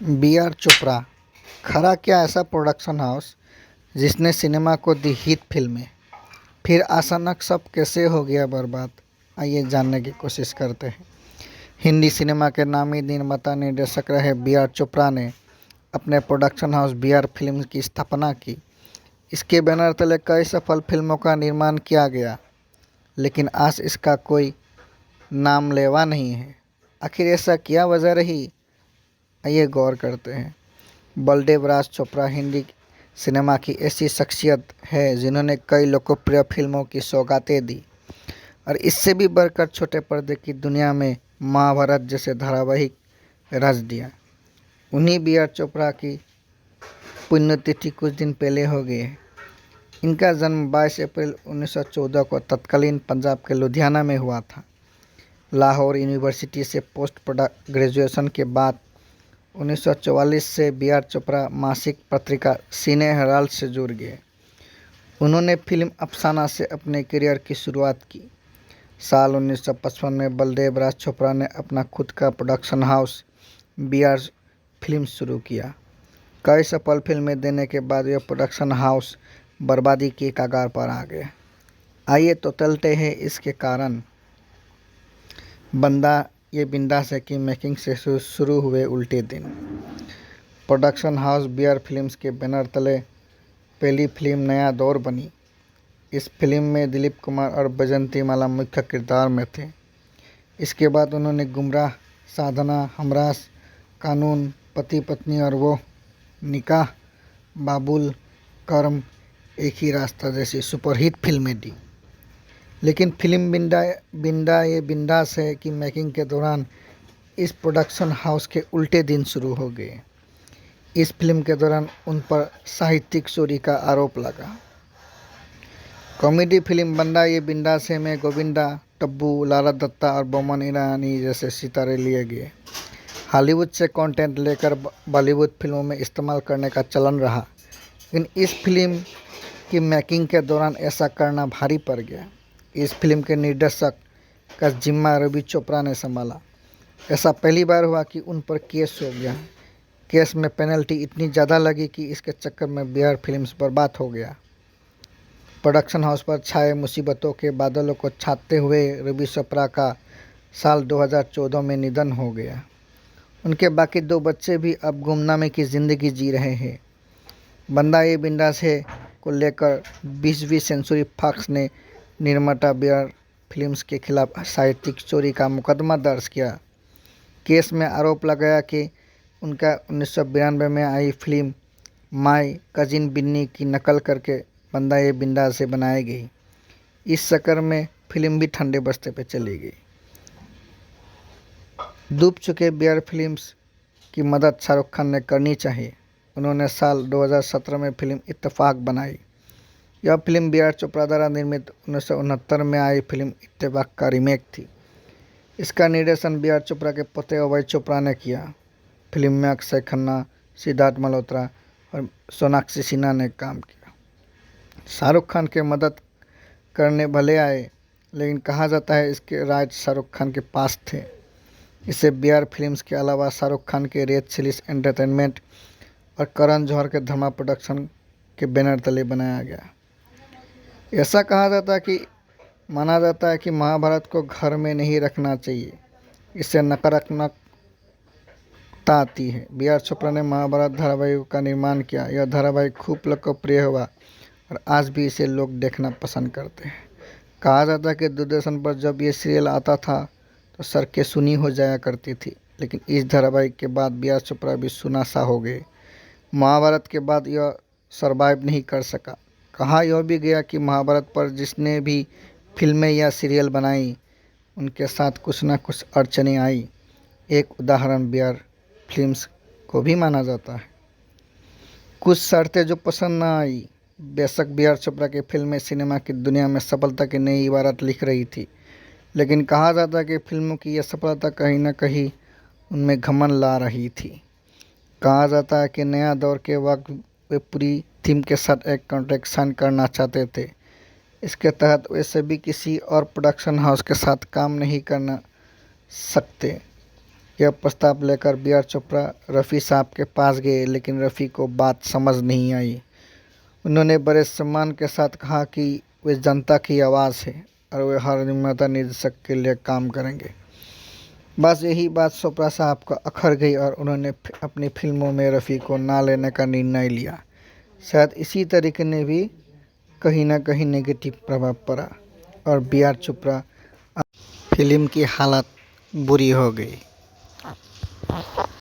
B are Chopra खड़ा क्या ऐसा प्रोडक्शन हाउस जिसने सिनेमा को दी हिट फिल्में, फिर अचानक सब कैसे हो गया बर्बाद। आइए जानने की कोशिश करते हैं। हिंदी सिनेमा के नामी निर्माता निर्देशक रहे बी आर चोपड़ा ने अपने production house B R film की स्थापना की। इसके बैनर तले कई सफल फिल्मों का निर्माण किया गया, लेकिन आज इसका कोई नाम लेवा नहीं है। आखिर ऐसा क्या वजह रही, आइए गौर करते हैं। बलदेव राज चोपड़ा हिंदी सिनेमा की ऐसी शख्सियत है जिन्होंने कई लोकप्रिय फिल्मों की सौगातें दी और इससे भी बढ़कर छोटे पर्दे की दुनिया में महाभारत जैसे धारावाहिक रच दिया। उन्हीं बी आर चोपड़ा की पुण्यतिथि कुछ दिन पहले हो गई है। इनका जन्म 22 अप्रैल 1914 को तत्कालीन पंजाब के लुधियाना में हुआ था। लाहौर यूनिवर्सिटी से पोस्ट ग्रेजुएशन के बाद 1944 से बी आर चोपड़ा मासिक पत्रिका सिने हेराल्ड से जुड़ गए। उन्होंने फिल्म अफसाना से अपने करियर की शुरुआत की। साल 1955 में बलदेव राज चोपड़ा ने अपना खुद का production house B R film शुरू किया। कई सफल फिल्में देने के बाद यह प्रोडक्शन हाउस बर्बादी के कगार पर आ गया। आइए तो चलते हैं इसके कारण। बंदा ये बिंदास है कि मेकिंग से शुरू हुए उल्टे दिन। Production house B R films के बैनर तले पहली फिल्म नया दौर बनी। इस फिल्म में दिलीप कुमार और बैजंती माला मुख्य किरदार में थे। इसके बाद उन्होंने गुमराह, साधना, हमरास, कानून, पति पत्नी और वो, निकाह, बाबुल, कर्म, एक ही रास्ता जैसी सुपरहिट फिल्में दी। लेकिन फिल्म बिंदा ये बिंदास है कि मेकिंग के दौरान इस प्रोडक्शन हाउस के उल्टे दिन शुरू हो गए। इस फिल्म के दौरान उन पर साहित्यिक चोरी का आरोप लगा। कॉमेडी फिल्म बंदा ये बिंदास है में गोविंदा, टब्बू, लारा दत्ता और बोमन ईरानी जैसे सितारे लिए गए। हॉलीवुड से कंटेंट लेकर बॉलीवुड फिल्मों में इस्तेमाल करने का चलन रहा, लेकिन इस फिल्म की मेकिंग के दौरान ऐसा करना भारी पड़ गया। इस फिल्म के निर्देशक का जिम्मा रवि चोपड़ा ने संभाला। ऐसा पहली बार हुआ कि उन पर केस हो गया। केस में पेनल्टी इतनी ज़्यादा लगी कि इसके चक्कर में बी आर फिल्म्स बर्बाद हो गया। प्रोडक्शन हाउस पर छाए मुसीबतों के बादलों को छाते हुए रवि चोपड़ा का साल 2014 में निधन हो गया। उनके बाकी 2 बच्चे भी अब गुमनामी की ज़िंदगी जी रहे हैं। बंदा ये बिंदास है को लेकर 20वीं सेंचुरी फॉक्स ने निर्माता बी आर फिल्म्स के खिलाफ साहित्यिक चोरी का मुकदमा दर्ज किया। केस में आरोप लगाया कि उनका 1992 में आई फिल्म माय कजिन बिन्नी की नकल करके बंदा ये बिंदास से बनाई गई। इस चक्कर में फिल्म भी ठंडे बस्ते पे चली गई। डूब चुके बी आर फिल्म्स की मदद शाहरुख खान ने करनी चाहिए। उन्होंने साल 2017 में फिल्म इत्तेफाक बनाई। यह फिल्म बी आर चोपड़ा द्वारा निर्मित 1969 में आई फिल्म इत्तेफाक का रीमेक थी। इसका निर्देशन बी आर चोपड़ा के पोते अभय चोपड़ा ने किया। फिल्म में अक्षय खन्ना, सिद्धार्थ मल्होत्रा और सोनाक्षी सिन्हा ने काम किया। शाहरुख खान के मदद करने भले आए, लेकिन कहा जाता है इसके राइट शाहरुख खान के पास थे। इसे बी आर फिल्म्स के अलावा शाहरुख खान के रेड चिलीज एंटरटेनमेंट और करण जौहर के धर्मा प्रोडक्शन के बैनर तले बनाया गया। ऐसा माना जाता है कि महाभारत को घर में नहीं रखना चाहिए, इससे नकारात्मकता आती है। बी आर चोपड़ा ने महाभारत धारावाहिक का निर्माण किया। यह धारावाहिक खूब लोकप्रिय हुआ और आज भी इसे लोग देखना पसंद करते हैं। कहा जाता है कि दूरदर्शन पर जब ये सीरियल आता था तो सड़कें सुनी हो जाया करती थी, लेकिन इस धारावाहिक के बाद बी आर चोपड़ा भी सुना सा हो गए। महाभारत के बाद यह सरवाइव नहीं कर सका। कहा यह भी गया कि महाभारत पर जिसने भी फिल्में या सीरियल बनाई उनके साथ कुछ ना कुछ अड़चनें आई। एक उदाहरण बी आर फिल्म्स को भी माना जाता है। कुछ शर्तें जो पसंद ना आई। बेशक बी आर चोपड़ा की फिल्में सिनेमा की दुनिया में सफलता की नई इबारत लिख रही थी, लेकिन कहा जाता है कि फिल्मों की यह सफलता कहीं न कहीं उनमें घमंड ला रही थी। कहा जाता है कि नया दौर के वक्त वे पूरी थीम के साथ एक कॉन्ट्रैक्ट साइन करना चाहते थे। इसके तहत वे सभी किसी और प्रोडक्शन हाउस के साथ काम नहीं करना सकते। यह प्रस्ताव लेकर बी आर चोपड़ा रफ़ी साहब के पास गए, लेकिन रफ़ी को बात समझ नहीं आई। उन्होंने बड़े सम्मान के साथ कहा कि वे जनता की आवाज़ है और वे हर निर्माता निर्देशक के लिए काम करेंगे। बस यही बात चोपड़ा साहब को अखर गई और उन्होंने अपनी फिल्मों में रफ़ी को ना लेने का निर्णय लिया। शायद इसी तरीके ने भी कहीं ना कहीं नेगेटिव प्रभाव पड़ा और बी आर चोपड़ा फिल्म की हालत बुरी हो गई।